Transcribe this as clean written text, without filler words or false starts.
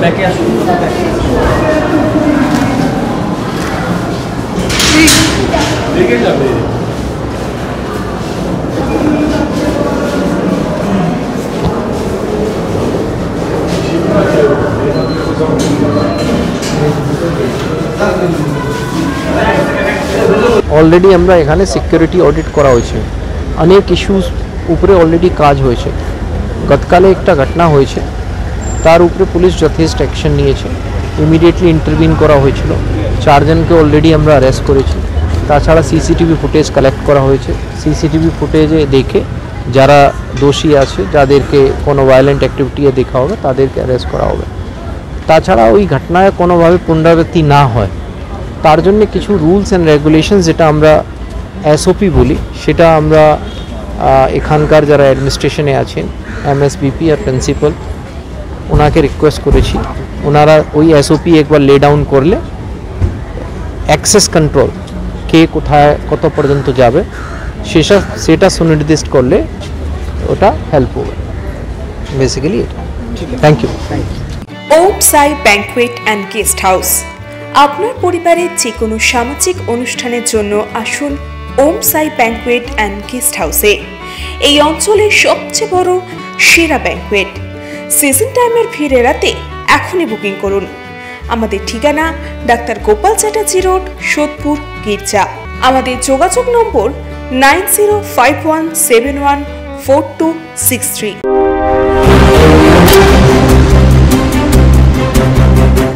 ব্যাকে আসুন, দেখে যাবে। অলরেডি আমরা এখানে সিকিউরিটি অডিট করা হয়েছে, অনেক ইস্যুস উপরে অলরেডি কাজ হয়েছে। গতকালে একটা ঘটনা হয়েছে, তার উপরে পুলিশ যথেষ্ট অ্যাকশন নিয়েছে, ইমিডিয়েটলি ইন্টারভিন করা হয়েছিল, 4 জনকে অলরেডি আমরা অ্যারেস্ট করেছি। তাছাড়া সিসিটিভি ফুটেজ কালেক্ট করা হয়েছে, সিসিটিভি ফুটেজে দেখে যারা দোষী আছে, যাদেরকে কোনো ভায়োলেন্ট অ্যাক্টিভিটি দেখা হবে তাদেরকে অ্যারেস্ট করা হবে। তাছাড়া ওই ঘটনায় কোনোভাবে পুনরাবৃত্তি না হয় তার জন্য কিছু রুলস অ্যান্ড রেগুলেশনস, যেটা আমরা এসওপি বলি, সেটা আমরা এখানকার যারা অ্যাডমিনিস্ট্রেশনে আছেন, এমএসবিপি আর প্রিন্সিপাল, ওনাকে রিকোয়েস্ট করেছি, ওনারা ওই এসওপি একবার লে ডাউন করলে অ্যাক্সেস কন্ট্রোল কে কোথায় কত পর্যন্ত যাবে সেটা সুনির্দিষ্ট করলে ওটা হেল্প হবে। বেসিক্যালি এটা। Thank you. Om Sai banquet and guest house. আপনার পরিবারের যে কোনো সামাজিক অনুষ্ঠানের জন্য আসুন ওম সাই ব্যাংকুয়েট অ্যান্ড গেস্ট হাউসে। এই অঞ্চলের সবচেয়ে বড় সেরা ব্যাংকুয়েট। সিজন টাইমের ভিড় এড়াতে এখনই বুকিং করুন। আমাদের ঠিকানা ডাক্তার গোপাল চ্যাটার্জি রোড, সোদপুর, গির্জা। আমাদের যোগাযোগ নম্বর 9051714263।